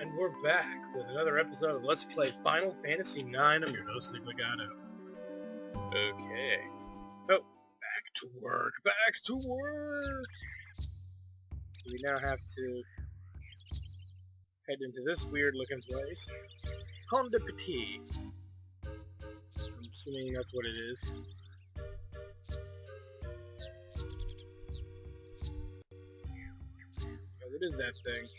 And we're back with another episode of Let's Play Final Fantasy IX. I'm your host, Nick Legato. Okay. So, back to work. We now have to head into this weird-looking place. Conde Petit. I'm assuming that's what it is. Oh, what is that thing?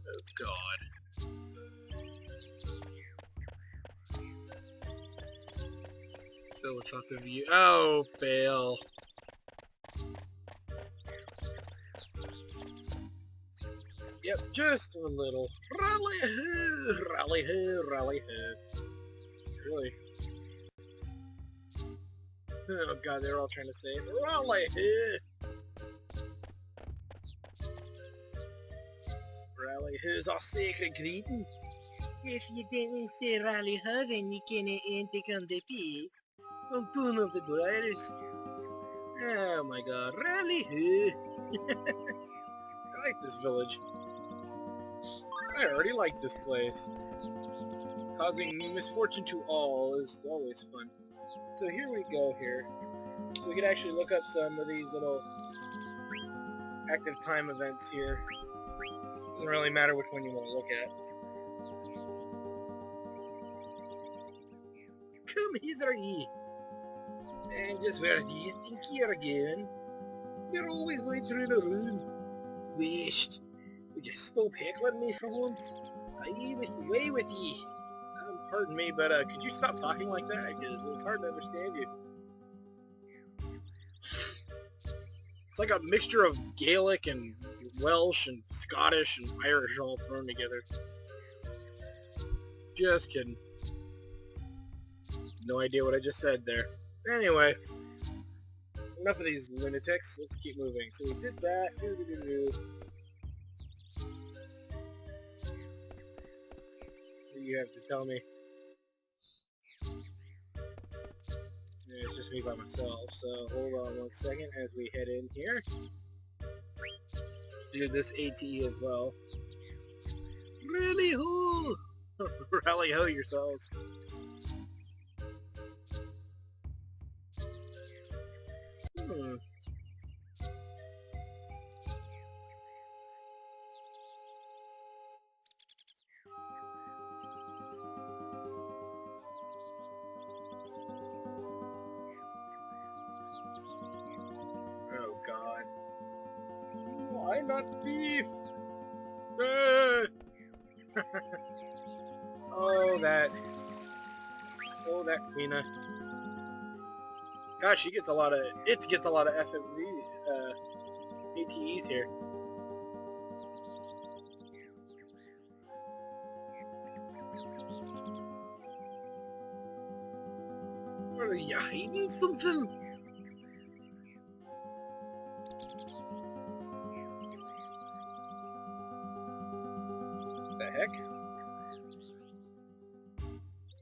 Oh, God. Fill with thoughts of you. Oh, fail. Yep, just a little. Rally-hoo. Really. Oh, God, they're all trying to say rally-hoo. Rally-hoo's our sacred greeting. If you didn't say rally-hoo, then you can't enter Conde Petit. Don't turn off the doors. Oh my God, rally-hoo. I like this village. I already like this place. Causing misfortune to all is always fun. So here we go here. We could actually look up some of these little active time events here. Doesn't really matter which one you want to look at. Come hither ye. And just where do you think you're going? You're always right through the room. Waste. Would you stop heckling me for once? Away with ye. Pardon me, but could you stop talking like that? Because it's hard to understand you. It's like a mixture of Gaelic and Welsh and Scottish and Irish all thrown together. Just kidding. No idea what I just said there. Anyway, enough of these lunatics. Let's keep moving. So we did that. What do you have to tell me? It's just me by myself, so hold on one second as we head in here. Do this ATE as well. Rally-hoo! Rally-ho yourselves. Oh God. Why not beef? Oh, that Queena. Gosh, it gets a lot of FMVs, ATEs here. Are you hiding something? The heck?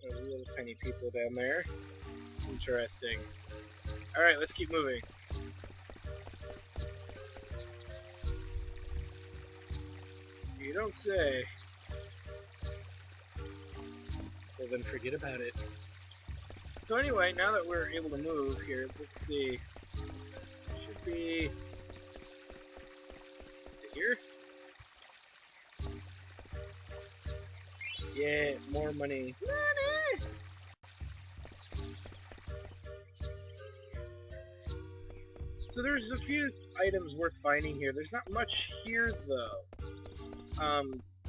Those little tiny people down there. Interesting. Alright, let's keep moving. You don't say. Well then forget about it. So anyway, now that we're able to move here, let's see. Should be here. Yes, more money. Money! So there's a few items worth finding here. There's not much here though.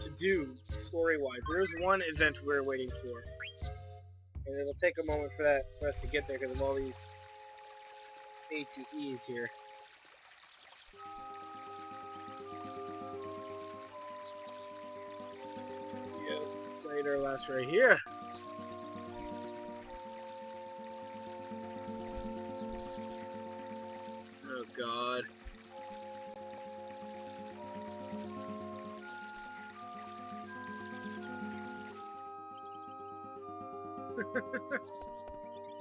To do story-wise. There is one event we're waiting for. And it'll take a moment for us to get there because of all these ATEs here. Yes, cider lasts right here. Oh God.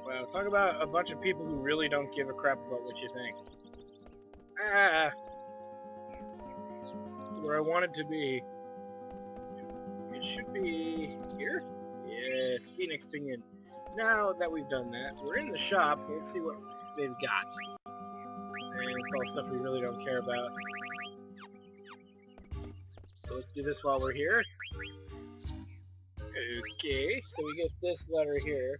Wow, talk about a bunch of people who really don't give a crap about what you think. Ah! where I want it to be. It should be here? Yes, Phoenix Pinion. Now that we've done that, we're in the shop, so let's see what they've got. And it's all stuff we really don't care about. So let's do this while we're here. Okay, so we get this letter here.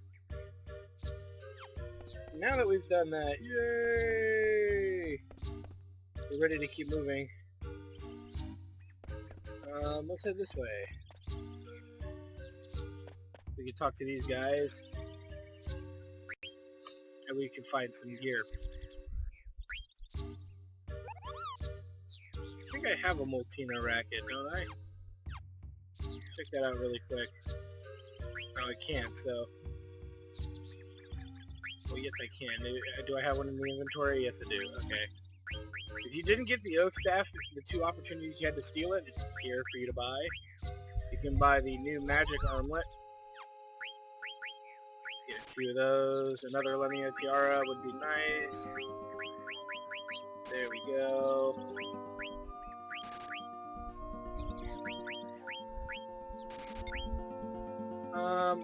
Now that we've done that, yay! We're ready to keep moving. Let's head this way. We can talk to these guys. And we can find some gear. I think I have a Molteno racket, don't I? Check that out really quick. No, I can't, so... Well, yes I can. Do I have one in the inventory? Yes I do. Okay. If you didn't get the oak staff, the 2 opportunities you had to steal it, it's here for you to buy. You can buy the new magic armlet. Get a few of those. Another Lemio tiara would be nice. There we go.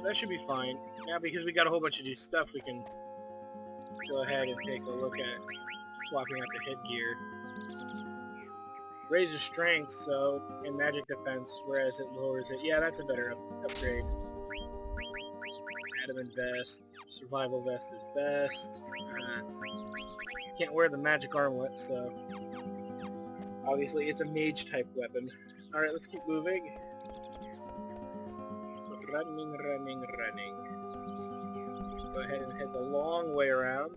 That should be fine. Now, because we got a whole bunch of new stuff, we can go ahead and take a look at swapping out the headgear. Raises strength, so, and magic defense, whereas it lowers it. Yeah, that's a better upgrade. Adamant vest. Survival vest is best. Can't wear the magic armlet, so... Obviously, it's a mage-type weapon. Alright, let's keep moving. Running, running, running. Go ahead and head the long way around.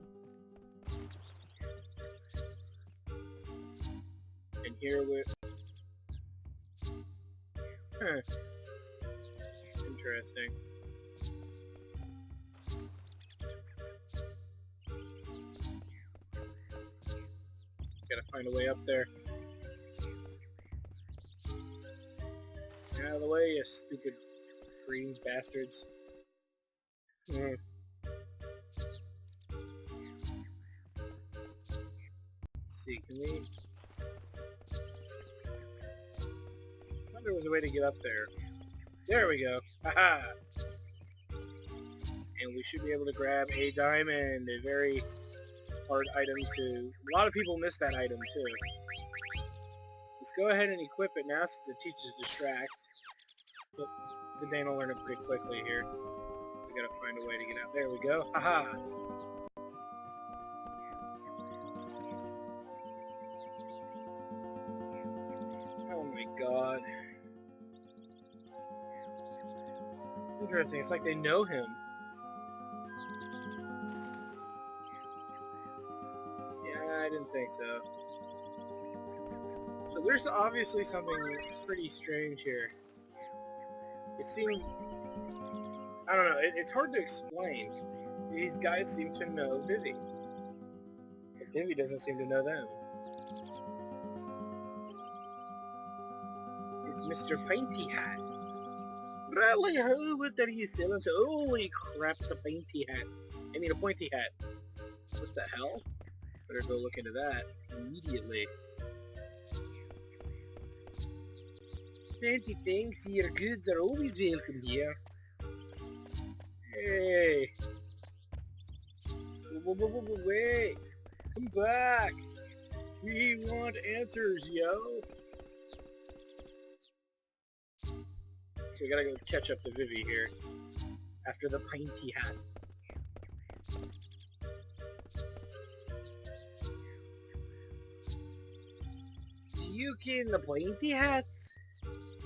And here we're... Huh. Interesting. Gotta find a way up there. Get out of the way, you stupid green bastards. Let's see, can we... I thought there was a way to get up there. There we go. Haha! And we should be able to grab a diamond, a very hard item to... A lot of people miss that item too. Let's go ahead and equip it now since it teaches distract. But Zidane will learn it pretty quickly here. We gotta find a way to get out. There we go. Haha! Oh my god. Interesting, it's like they know him. Yeah, I didn't think so. So there's obviously something pretty strange here. It seems... I don't know, it's hard to explain. These guys seem to know Vivi. But Vivi doesn't seem to know them. It's Mr. Pyntie-Hat. Really? What are you selling to? Holy crap, it's a Pyntie-Hat. I mean a pointy hat. What the hell? Better go look into that immediately. Fancy things, your goods are always welcome here. Hey! Wait! Come back! We want answers, yo! So we gotta go catch up to Vivi here. After the Pyntie-Hat. Do you ken the Pyntie-Hats?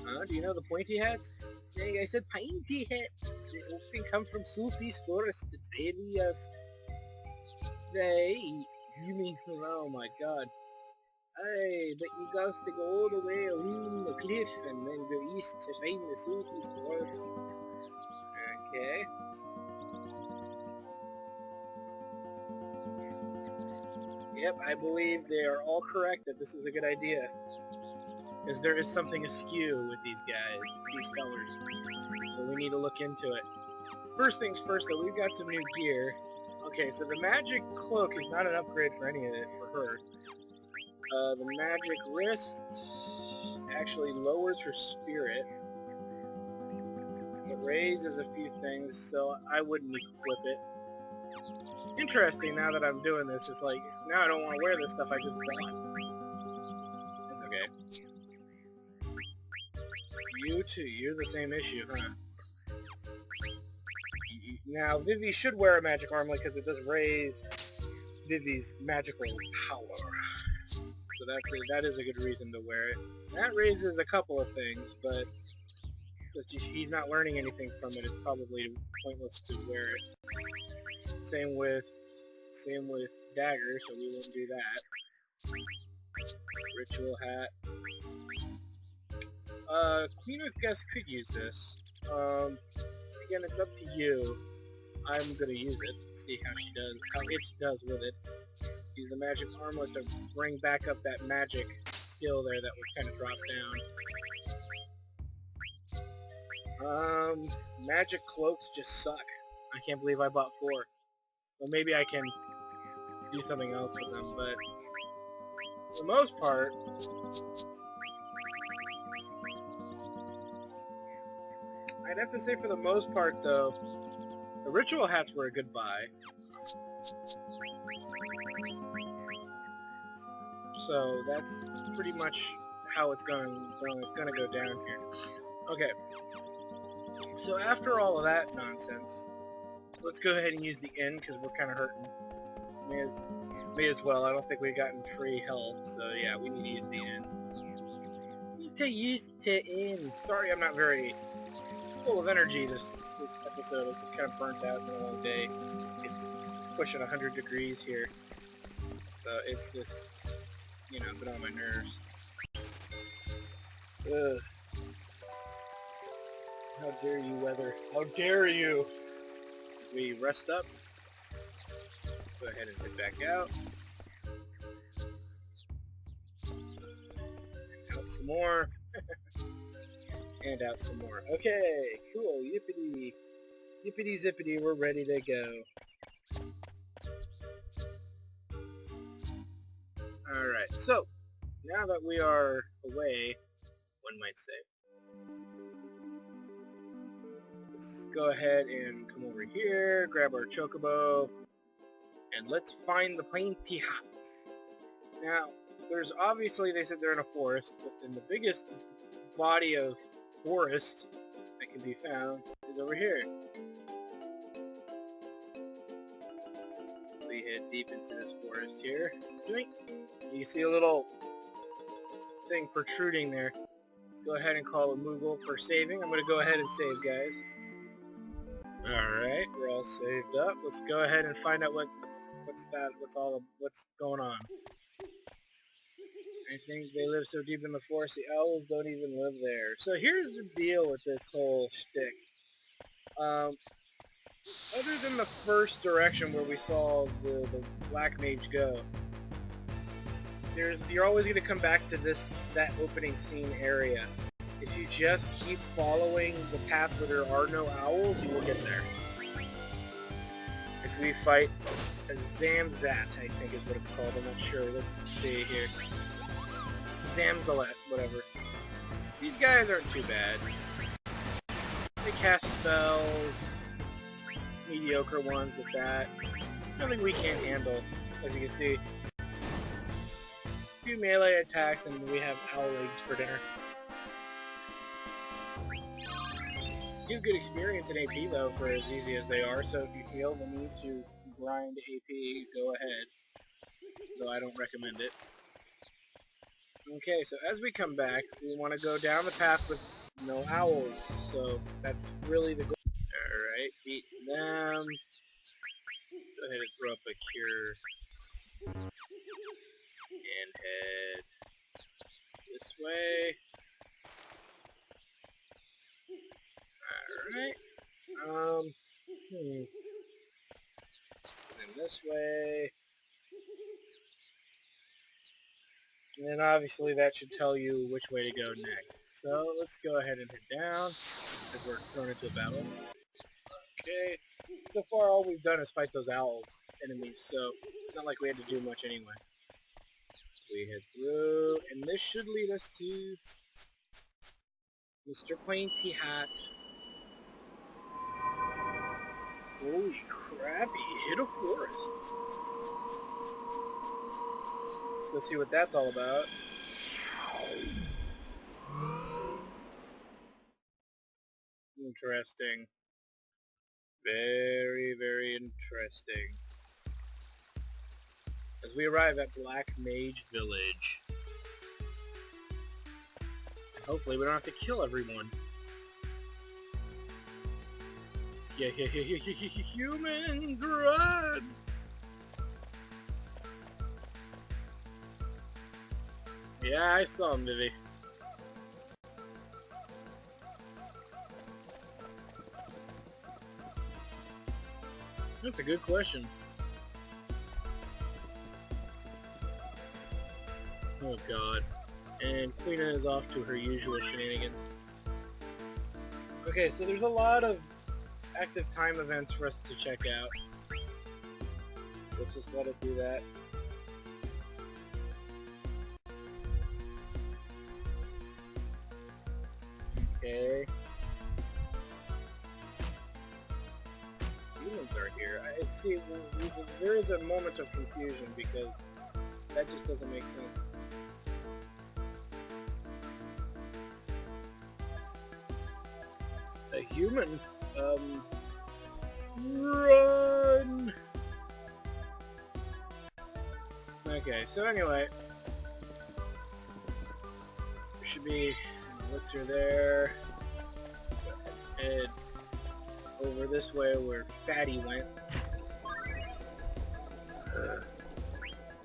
Huh? Do you know the Pyntie-Hats? Dang, I said Pyntie-Hat. They often come from Southeast Forest. It's areas. They... You mean... Oh my god. Aye, but you got to go all the way along the cliff and then go east to find the Southeast Forest. Okay. Yep, I believe they are all correct that this is a good idea. Because there is something askew with these guys, these fellers. So we need to look into it. First things first though, we've got some new gear. Okay, so the magic cloak is not an upgrade for any of it, for her. The magic wrists, actually lowers her spirit. It raises a few things, so I wouldn't equip it. Interesting, now that I'm doing this, it's like, now I don't want to wear this stuff I just bought. It's okay. You too, you're the same issue, huh? Now, Vivi should wear a magic armlet because it does raise Vivi's magical power. So that is a good reason to wear it. That raises a couple of things, but since he's not learning anything from it, it's probably pointless to wear it. Same with dagger, so we won't do that. Ritual hat. Queen of Guests could use this. Again, it's up to you. I'm gonna use it. See how it does with it. Use the magic armlet to bring back up that magic skill there that was kind of dropped down. Magic cloaks just suck. I can't believe I bought 4. Well, maybe I can do something else with them, but for the most part, I'd have to say for the most part, though, the ritual hats were a good buy. So that's pretty much how it's gonna go down here. Okay. So after all of that nonsense, let's go ahead and use the inn because we're kind of hurting. May as well. I don't think we've gotten free health, so yeah, we need to use the inn. Need to use the inn. Sorry, I'm not very full of energy this episode. It's just kind of burnt out in a long day. It's pushing 100 degrees here, so it's just, you know, been on my nerves. Ugh. How dare you, weather? How dare you! As we rest up, let's go ahead and head back out. And out some more. And out some more. Okay, cool, yippity. Yippity zippity, we're ready to go. Alright, so, now that we are away, one might say, let's go ahead and come over here, grab our chocobo, and let's find the Pyntie-Hats. Now, there's obviously, they said they're in a forest, but then the biggest body of forest that can be found is over here. We head deep into this forest here. You see a little thing protruding there. Let's go ahead and call a Moogle for saving. I'm going to go ahead and save, guys. Alright, we're all saved up. Let's go ahead and find out what's going on. I think they live so deep in the forest, the owls don't even live there. So here's the deal with this whole shtick. Other than the first direction where we saw the Black Mage go, you're always going to come back to that opening scene area. If you just keep following the path where there are no owls, you will get there. As we fight a Zamzat, I think is what it's called. I'm not sure. Let's see here. Zamzalet, whatever. These guys aren't too bad. They cast spells, mediocre ones at that. Nothing we can't handle, as you can see. A few melee attacks and we have owl legs for dinner. Give good experience in AP though for as easy as they are, so if you feel the need to grind AP, go ahead. Though I don't recommend it. Okay, so as we come back, we want to go down the path with no owls, so that's really the goal. Alright, beat them. Go ahead and throw up a cure. And head this way. Alright. And this way. And then obviously that should tell you which way to go next. So let's go ahead and head down, because we're thrown into a battle. Okay. So far all we've done is fight those owls enemies, so it's not like we had to do much anyway. So we head through, and this should lead us to Mr. Pyntie-Hat. Holy crap, he hit a forest. Let's go see what that's all about. Interesting. Very, very interesting. As we arrive at Black Mage Village. Hopefully we don't have to kill everyone. Yeah, humans, run! Yeah, I saw him, Vivi. That's a good question. Oh god. And Quina is off to her usual shenanigans. Okay, so there's a lot of active time events for us to check out. Let's just let it do that. Okay. Humans are here. I see, there is a moment of confusion because that just doesn't make sense. A human? Run! Okay, so anyway. There should be an elixir there. Head over this way where Fatty went.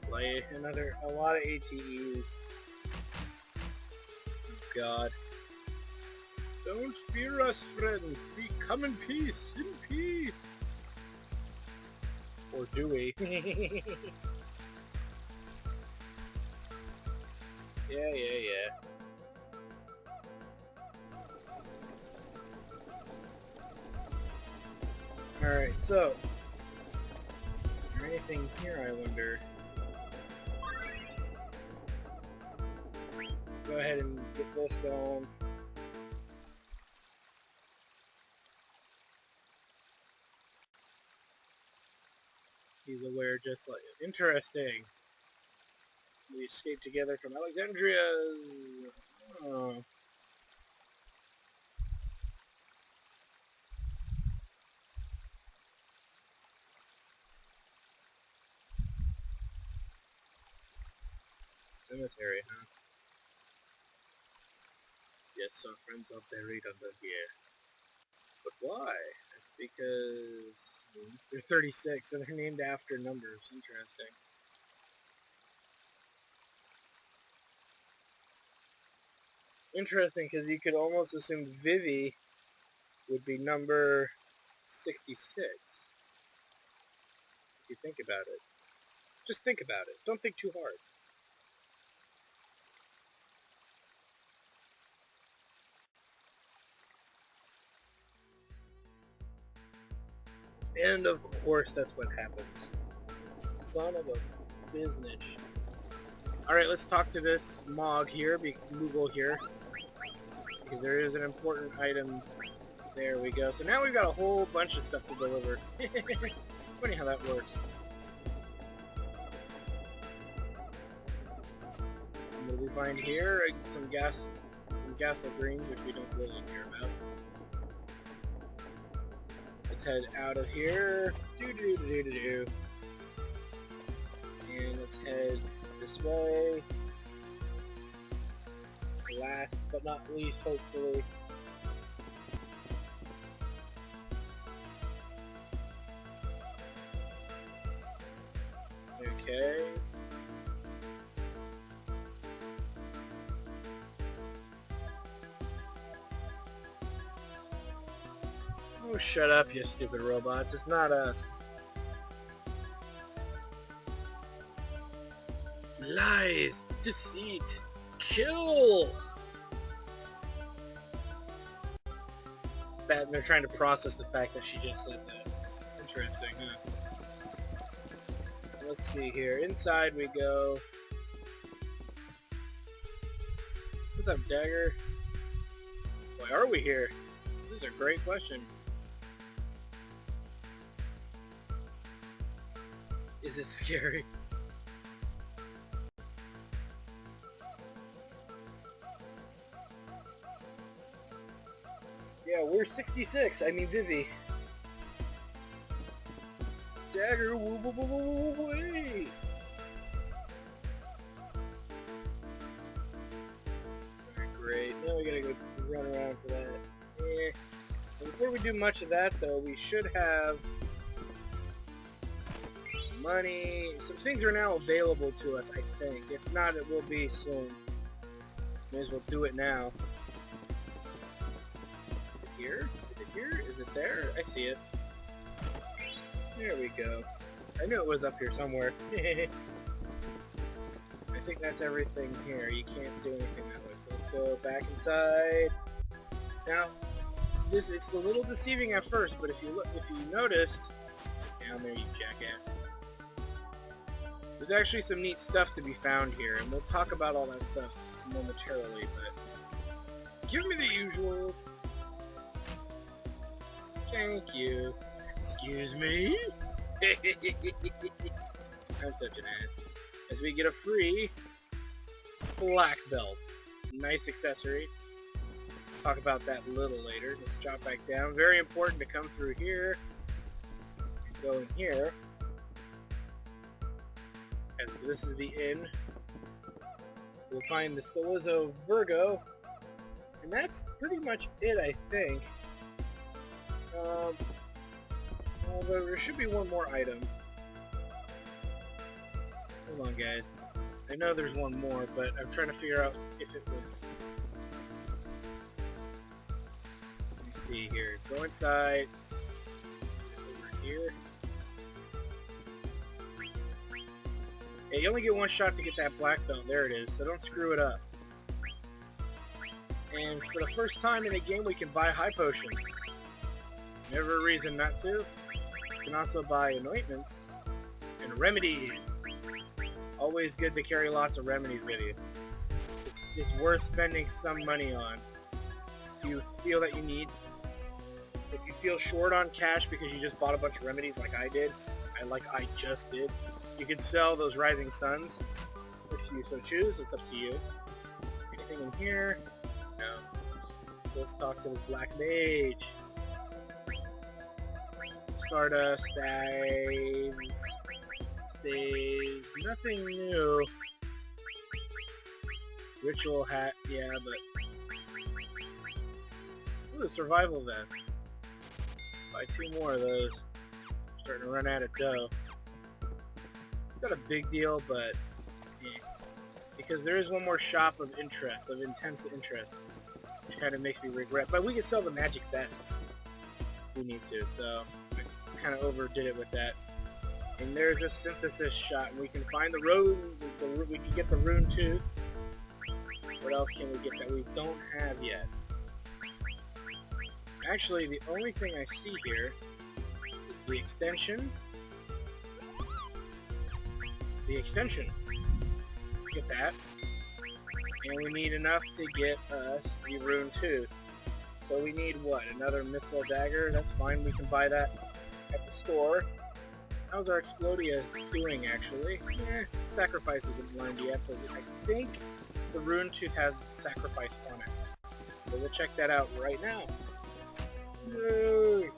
Play a lot of ATEs. Oh god. Don't fear us, friends. We come in peace. In peace. Or do we? Yeah. Alright, so. Is there anything here, I wonder? Go ahead and get this going. He's aware just like it. Interesting. We escaped together from Alexandria. Oh. Cemetery, huh? Yes, some friends are buried under here. But why? It's because they're 36 and they're named after numbers. Interesting. Interesting, because you could almost assume Vivi would be number 66. If you think about it. Just think about it. Don't think too hard. And of course that's what happens. Son of a business. Alright, let's talk to this Mog here, Google here. Because there is an important item. There we go. So now we've got a whole bunch of stuff to deliver. Funny how that works. And what do we find here? Some gasoline greens, which we don't really care about. Let's head out of here. And let's head this way. Last but not least, hopefully. Okay. Oh, shut up, you stupid robots. It's not us. Lies, deceit, kill! Bad, they're trying to process the fact that she just said that. Interesting, huh? Let's see here. Inside we go. What's up, Dagger? Why are we here? This is a great question. Is it scary? Yeah, we're 66. I mean, Vivi. Dagger, woo, woo, woo, woo, woo, wait. Alright, great. Now we gotta go run around for that. Yeah. Before we do much of that, though, we should have money. Some things are now available to us, I think. If not, it will be soon. May as well do it now. Is it here? Is it here? Is it there? I see it. There we go. I knew it was up here somewhere. I think that's everything here. You can't do anything that way. So let's go back inside. Now, it's a little deceiving at first, but if you noticed, down there, you jackass. There's actually some neat stuff to be found here, and we'll talk about all that stuff momentarily, but give me the usual. Thank you. Excuse me? I'm such an ass. As we get a free black belt. Nice accessory. Talk about that a little later. Let's drop back down. Very important to come through here and go in here. As this is the inn. We'll find the Stilizzo Virgo. And that's pretty much it, I think. Although there should be one more item. Hold on, guys. I know there's one more, but I'm trying to figure out if it was... Let me see here. Go inside. Over here. Hey, you only get one shot to get that black belt. There it is, so don't screw it up. And for the first time in a game, we can buy high potions. Never a reason not to. You can also buy anointments and remedies. Always good to carry lots of remedies with you. It's worth spending some money on. If you feel that you need, if you feel short on cash because you just bought a bunch of remedies like I did, I just did, you can sell those Rising Suns if you so choose. It's up to you. Anything in here? No. Let's talk to this black mage. Stardust, staves, nothing new. Ritual hat, yeah, but... Ooh, survival vest. Buy 2 more of those. Starting to run out of dough. Not a big deal, but... Eh. Because there is one more shop of interest, of intense interest. Which kind of makes me regret. But we can sell the magic vests. If we need to, so... kind of overdid it with that. And there's a synthesis shot, and we can find the rune. We can get the rune too. What else can we get that we don't have yet? Actually, the only thing I see here is the extension. The extension. Get that. And we need enough to get us the rune too. So we need what? Another Mithril dagger? That's fine. We can buy that at the store. How's our Explodia doing, actually? Sacrifice isn't learned yet, but I think the rune tooth has sacrifice on it. So we'll check that out right now. Yay!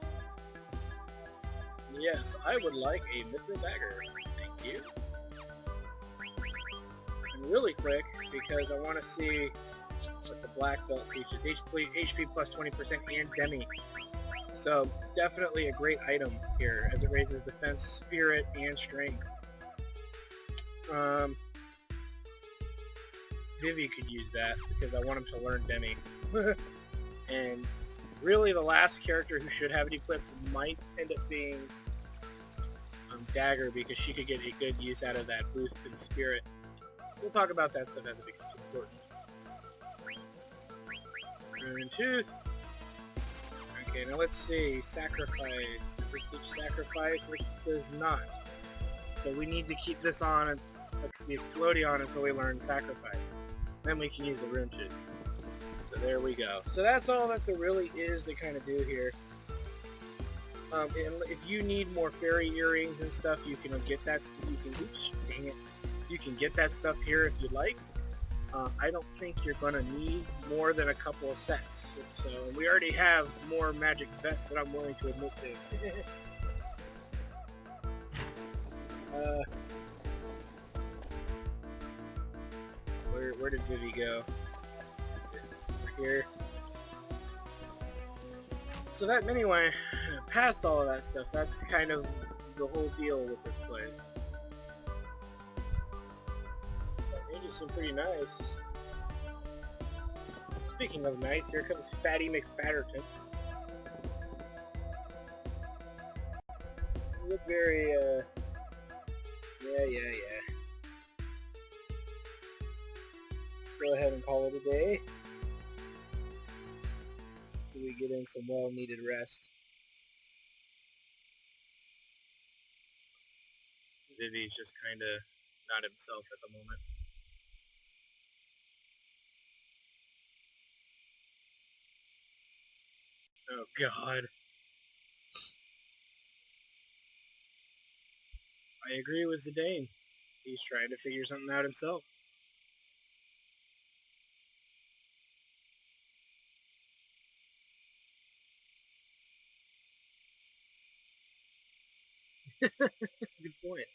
Yes, I would like a Mithril dagger. Thank you. And really quick, because I want to see what the black belt teaches. HP plus 20% and Demi. So, definitely a great item here, as it raises defense, spirit, and strength. Vivi could use that, because I want him to learn Demi. And really the last character who should have it equipped might end up being Dagger, because she could get a good use out of that boost in spirit. We'll talk about that stuff as it becomes important. Rune Tooth. Okay, now let's see. Sacrifice. Does it teach sacrifice? It does not. So we need to keep this on, the Explodia on, until we learn sacrifice. Then we can use the rune tooth. So There we go. So that's all that there really is to kind of do here. And if you need more fairy earrings and stuff, you can get that. You can, oops, dang it. You can get that stuff here if you like. I don't think you're gonna need more than a couple of sets. So we already have more magic vests that I'm willing to admit to. Where did Vivi go? Here. So that, anyway, past all of that stuff, that's kind of the whole deal with this place. It is some pretty nice. Speaking of nice, here comes Fatty McFatterton. You look very, yeah. Go ahead and call it a day. We get in some well-needed rest. Vivi's just kind of not himself at the moment. Oh God. I agree with Zidane. He's trying to figure something out himself. Good point.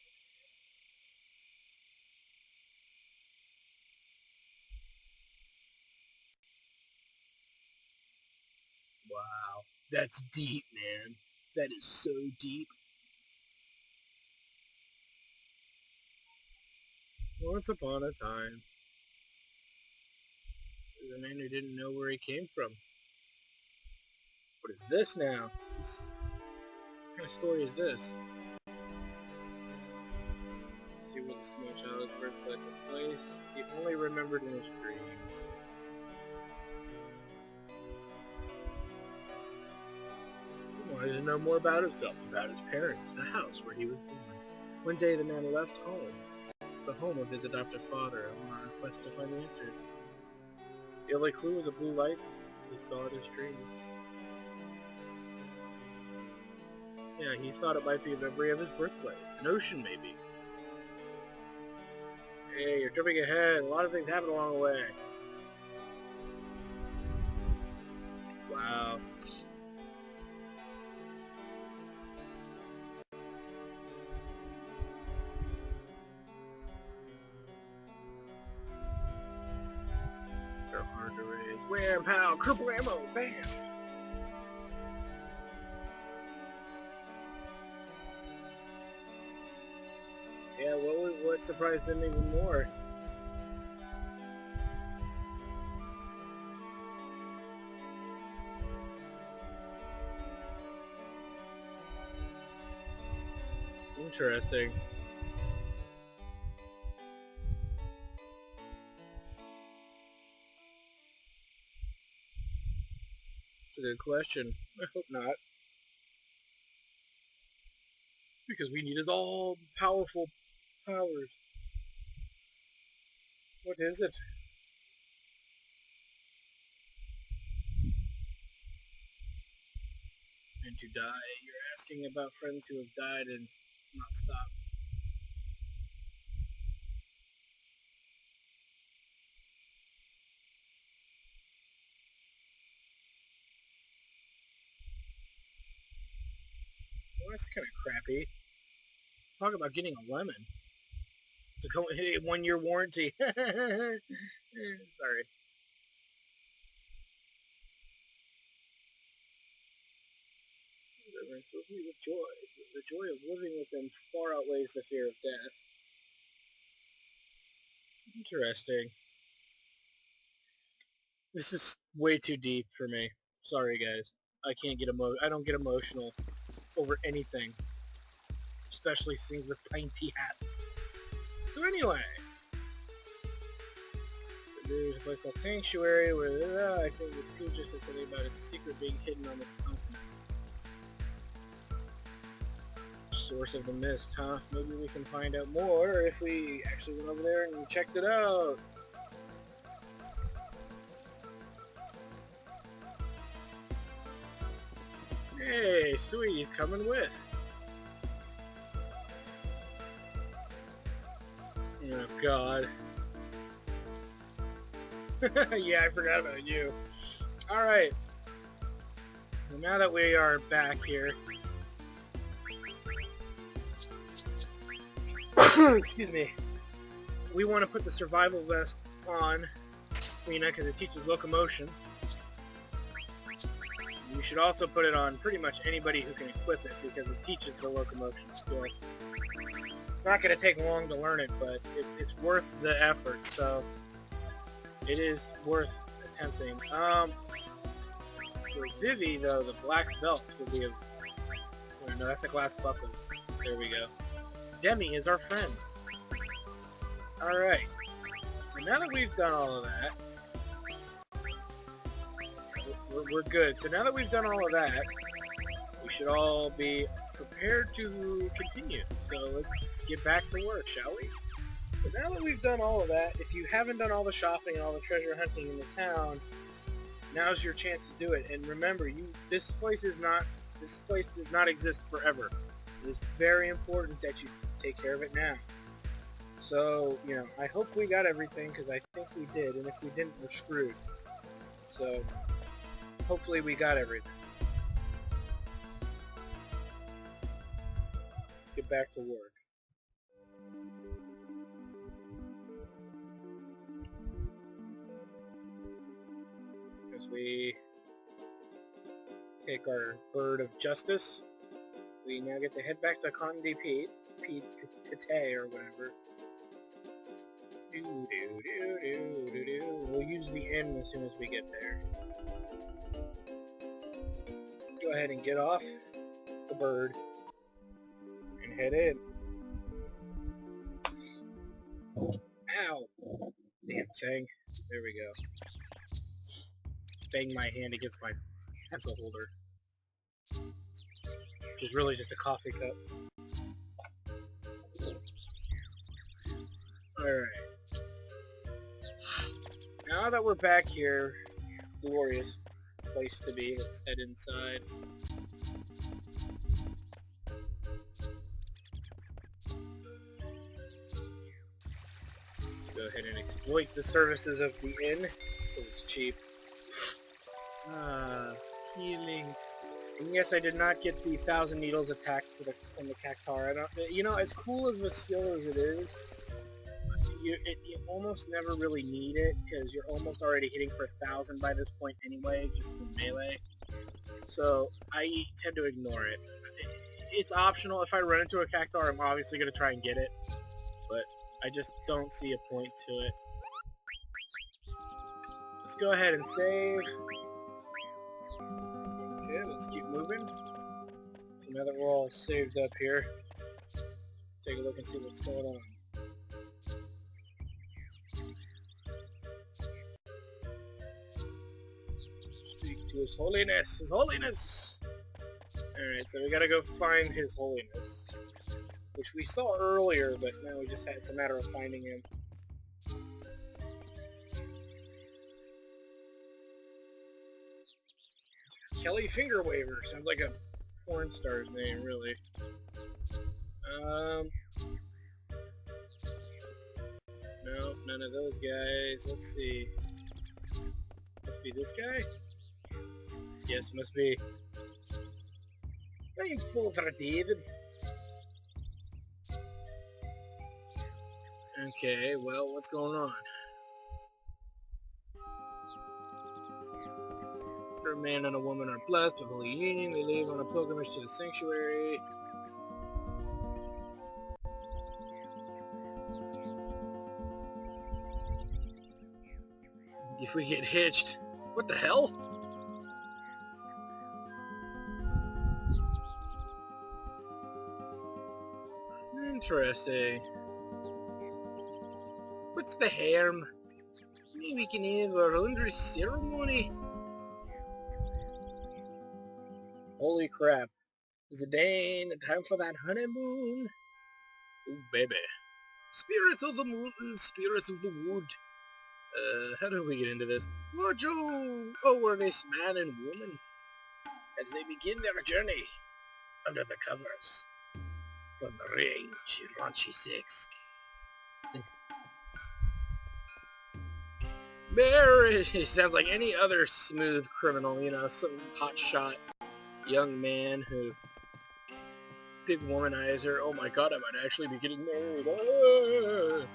Wow. That's deep, man. That is so deep. Once upon a time, there was a man who didn't know where he came from. What is this now? What kind of story is this? See where the small child's birthplace took place. He only remembered in his dreams. He wanted to know more about himself, about his parents, the house where he was born. One day the man left home, the home of his adoptive father, on a quest to find the answer. The only clue was a blue light he saw in his dreams. Yeah, he thought it might be a memory of his birthplace. An ocean, maybe. Hey, you're jumping ahead. A lot of things happen along the way. Wow. They're hard to raise. Wham, pow, triple ammo, bam! Yeah, what surprised them even more? Interesting. It's a good question. I hope not. Because we need his all-powerful powers. What is it? And to die. You're asking about friends who have died and not stopped. Well, that's kind of crappy. Talk about getting a lemon. To go 1-year warranty. Sorry. Fill me with joy. The joy of living with them far outweighs the fear of death. Interesting. This is way too deep for me. Sorry, guys. I don't get emotional over anything. Especially things with Pyntie-Hats. So anyway. There's a place called Sanctuary where I think this creature said something about a secret being hidden on this continent. Source of the mist, huh? Maybe we can find out more if we actually went over there and checked it out. Hey, Sweetie's coming with. Oh God. Yeah, I forgot about you. Alright. Well, now that we are back here. Excuse me. We want to put the survival vest on Lena because it teaches locomotion. You should also put it on pretty much anybody who can equip it because it teaches the locomotion skill. It's not going to take long to learn it, but it's worth the effort, so it is worth attempting. For Vivi, though, the black belt will be a... Oh, no, that's a glass buckle. There we go. Demi is our friend. Alright. So now that we've done all of that, we're good. So now that we've done all of that, we should all be prepared to continue. So let's get back to work, shall we? So now that we've done all of that, if you haven't done all the shopping and all the treasure hunting in the town, now's your chance to do it. And remember, this place does not exist forever. It is very important that you take care of it now. So, you know, I hope we got everything, because I think we did, and if we didn't, we're screwed. So, hopefully we got everything. Let's get back to work. As we take our bird of justice, we now get to head back to Pyntie-Hats, or whatever. We'll use the inn as soon as we get there. Go ahead and get off the bird and head in. Ow! Damn thing. There we go. Bang my hand against my pencil holder. Which is really just a coffee cup. Alright. Now that we're back here, glorious place to be, let's head inside. Go ahead and exploit the services of the inn, because it's cheap. Healing. And yes, I did not get the 1,000 needles attack from the cactar. You know, as cool as the skill as it is, you almost never really need it, because you're almost already hitting for 1,000 by this point anyway, just in melee. So, I tend to ignore it. It's optional. If I run into a cactar, I'm obviously going to try and get it, but I just don't see a point to it. Let's go ahead and save. Okay, let's keep moving. Now that we're all saved up here, take a look and see what's going on. Speak to His Holiness! His Holiness! Alright, so we gotta go find His Holiness. Which we saw earlier, but now it's a matter of finding him. Kelly Fingerwaver. Sounds like a porn star's name, really. No, none of those guys. Let's see. Must be this guy? Yes, must be. I'm Father David. Okay, well, what's going on? A man and a woman are blessed with holy union. They leave on a pilgrimage to the sanctuary. If we get hitched, what the hell? Interesting. What's the harm? Maybe we can have our laundry ceremony. Holy crap. Is it day and time for that honeymoon? Oh, baby. Spirits of the mountain, spirits of the wood. How do we get into this? Mojo! Oh, we're this man and woman. as they begin their journey under the covers from the raunchy six. Mary, he sounds like any other smooth criminal, you know, some hotshot young man who... Big womanizer. Oh my god, I might actually be getting married. Ah!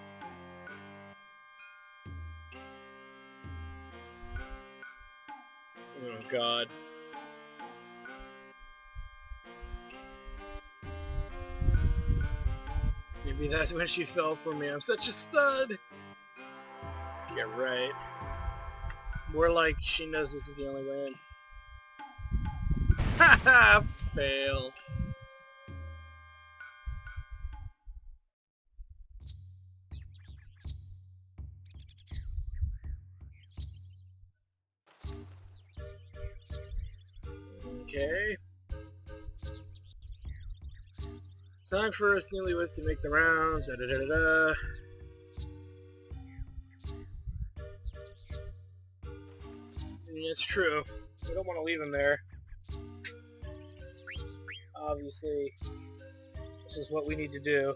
Oh god. Maybe that's when she fell for me. I'm such a stud. Yeah, right. More like she knows this is the only way in. Haha! Fail. Okay. Time for us newlyweds to make the rounds. Da da da da da. Yeah, it's true. We don't want to leave them there. Obviously, this is what we need to do.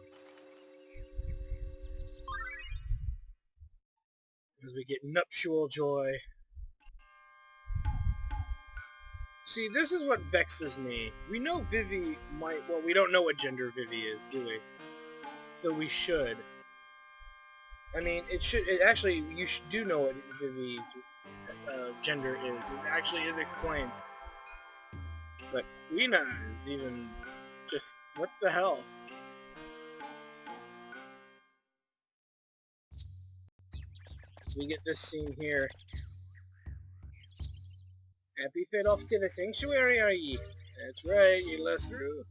As we get nuptial joy. See, this is what vexes me. We know Vivi might... Well, we don't know what gender Vivi is, do we? So we should. I mean, it actually, you do know what Vivi's gender is. It actually is explained. But Lena is even just... What the hell? We get this scene here. Happy fit off to the sanctuary, are ye? That's right, you let us through.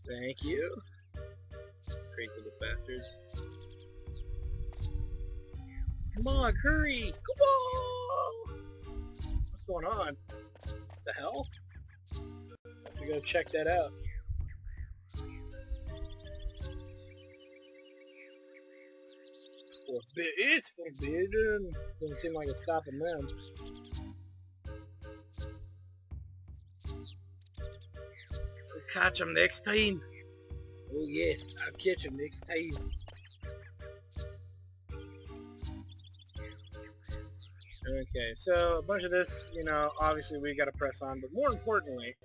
Thank you. Great little bastards. Come on, hurry! Come on! What's going on? The hell? Have to go check that out. It's forbidden. Doesn't seem like it's stopping them. We'll catch them next time. Oh yes, I'll catch them next time. Okay, so a bunch of this, you know, obviously we gotta press on, but more importantly,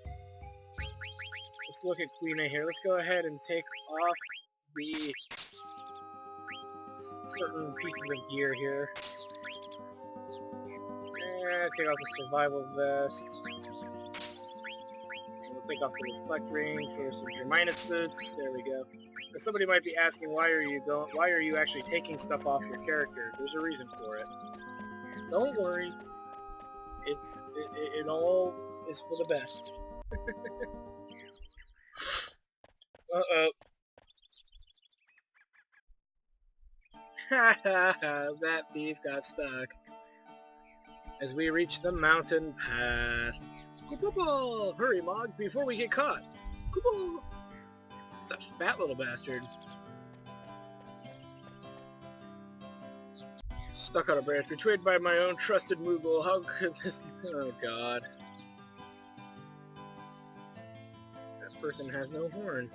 let's look at Queen A here. Let's go ahead and take off the certain pieces of gear here. And take off the survival vest. We'll take off the reflect ring for some Germinus boots. There we go. Now somebody might be asking, why are you actually taking stuff off your character? There's a reason for it. Don't worry. It all is for the best. Uh-oh. That beef got stuck. As we reach the mountain path. Kupo! Hurry, Mog, before we get caught. Kupo! It's a fat little bastard. Stuck on a branch, betrayed by my own trusted Moogle. How could this be? Oh god. That person has no horn.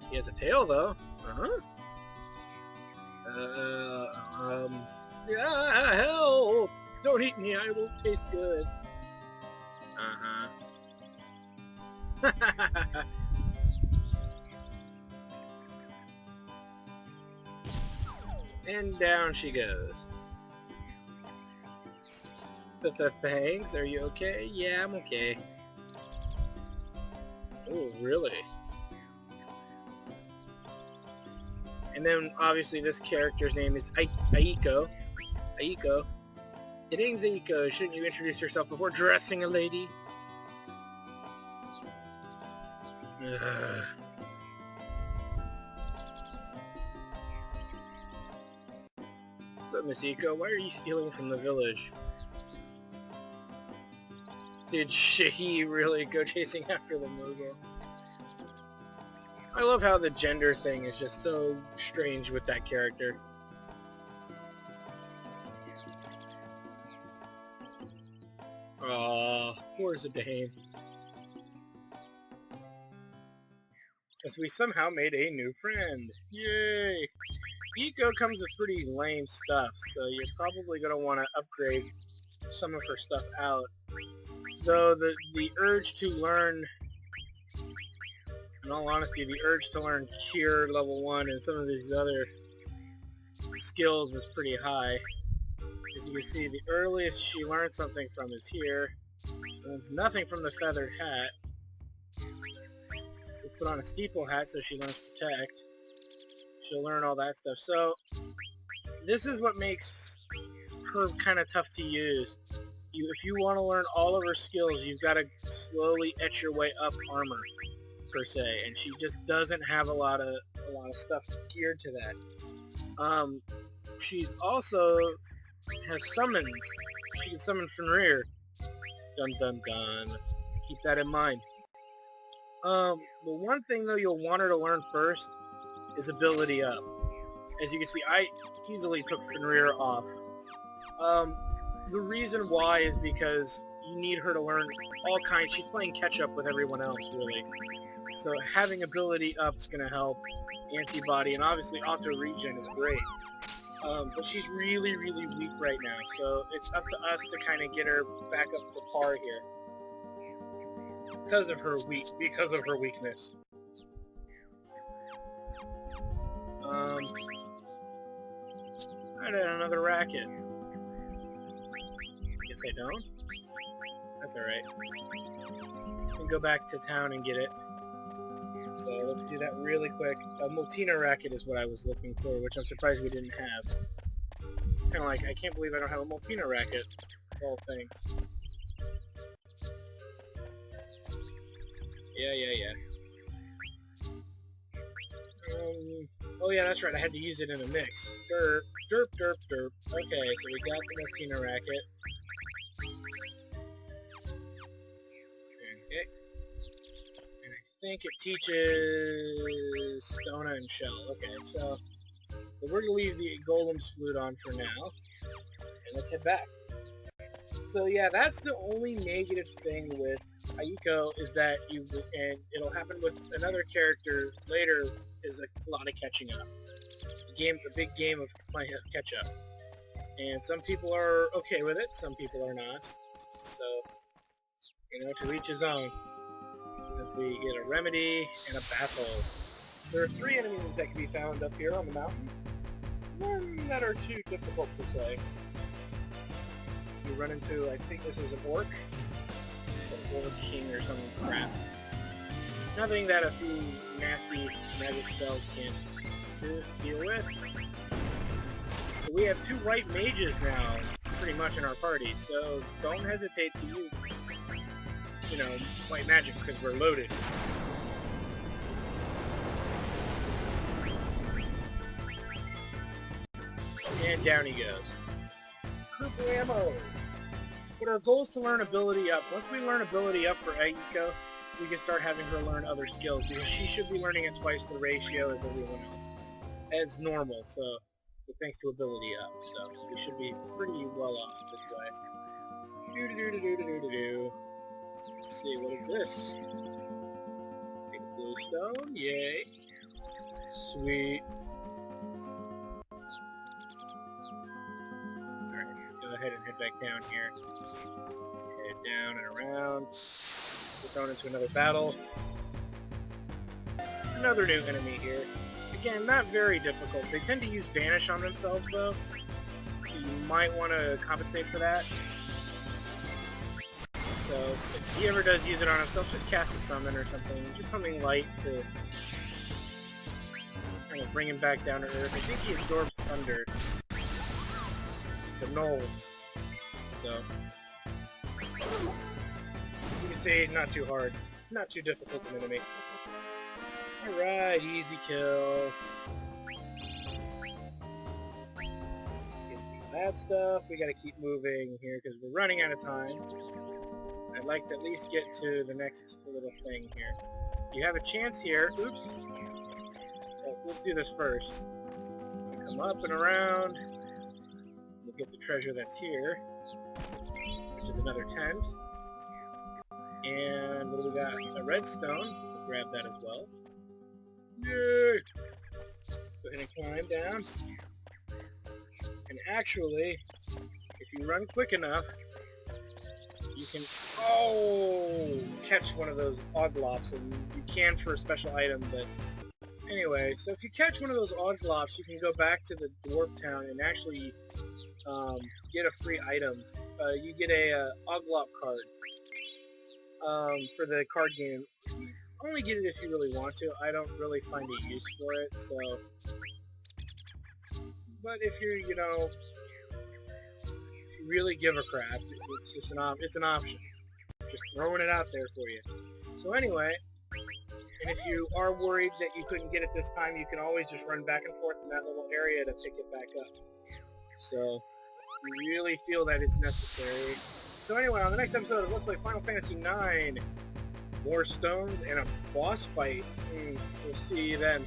He has a tail, though. Uh-huh. Yeah, hell! Don't eat me, I won't taste good. Uh-huh. And down she goes. Thanks, are you okay? Yeah, I'm okay. Oh, really? And then, obviously, this character's name is Aiko. Aiko. Your name's Aiko. Shouldn't you introduce yourself before dressing a lady? Ugh. What's up, Miss Aiko? Why are you stealing from the village? Did she really go chasing after the Moogle? I love how the gender thing is just so strange with that character. Aw, poor Zidane. As we somehow made a new friend. Yay! Eco comes with pretty lame stuff, so you're probably going to want to upgrade some of her stuff out. Though the urge to learn, in all honesty, the urge to learn Cure level 1 and some of these other skills is pretty high. As you can see, the earliest she learns something from is here. Learns nothing from the feathered hat. Let's put on a steeple hat so she learns Protect. She'll learn all that stuff. So, this is what makes her kind of tough to use. If you want to learn all of her skills, you've got to slowly etch your way up armor, per se. And she just doesn't have a lot of stuff geared to that. She's also has summons. She can summon Fenrir. Dun dun dun. Keep that in mind. The one thing though you'll want her to learn first is ability up. As you can see, I easily took Fenrir off. The reason why is because you need her to learn all kinds. She's playing catch up with everyone else, really. So having ability up is going to help. Antibody and obviously auto regen is great. But she's really, really weak right now, so it's up to us to kind of get her back up to par here. Because of her weakness. I did another racket. Guess I don't? That's alright. I can go back to town and get it. So let's do that really quick. A Multina racket is what I was looking for, which I'm surprised we didn't have. Kind of like, I can't believe I don't have a Multina racket, of all things. Yeah. Oh yeah, that's right, I had to use it in a mix. Derp. Okay, so we got the Multina racket. Okay. And I think it teaches Stona and Shell. Okay, so we're going to leave the Golem's flute on for now. And let's head back. So yeah, that's the only negative thing with Aiko is that and it'll happen with another character later, is a lot of catching up. A big game of playing catch up. And some people are okay with it, some people are not. So, to each his own. As we get a remedy and a battle. There are 3 enemies that can be found up here on the mountain. None that are too difficult per se. You run into, I think this is an orc. An orc king or some crap. Nothing that a few nasty magic spells can't deal with. So we have 2 white mages now, pretty much in our party, so don't hesitate to use, white magic because we're loaded. And down he goes. Purple ammo! But our goal is to learn ability up. Once we learn ability up for Aiko, we can start having her learn other skills, because she should be learning at twice the ratio as everyone else. As normal, so thanks to ability up, so we should be pretty well off this way. Let's see, what is this? Take a blue stone, yay. Sweet. Alright, let's go ahead and head back down here. Head down and around. We're thrown into another battle. Another new enemy here. Again, not very difficult. They tend to use Vanish on themselves, though. So you might want to compensate for that. So, if he ever does use it on himself, just cast a summon or something. Just something light to kind of bring him back down to earth. I think he absorbs thunder. The knoll. So, you can say not too hard. Not too difficult an enemy. Alright, easy kill. Get that stuff. We gotta keep moving here because we're running out of time. I'd like to at least get to the next little thing here. You have a chance here. Oops. Oh, let's do this first. Come up and around. We'll get the treasure that's here. There's another tent. And what do we got? A redstone. Grab that as well. Yay! Go ahead and climb down. And actually, if you run quick enough, you can, catch one of those oglops, and you can for a special item, but anyway, so if you catch one of those oglops, you can go back to the dwarf town and actually get a free item. You get a oglop card for the card game. You only get it if you really want to. I don't really find a use for it, so. But if you're, if you really give a crap, it's just it's an option. Just throwing it out there for you. So anyway, and if you are worried that you couldn't get it this time, you can always just run back and forth in that little area to pick it back up. So, you really feel that it's necessary. So anyway, on the next episode of Let's Play Final Fantasy IX, more stones and a boss fight. We'll see you then.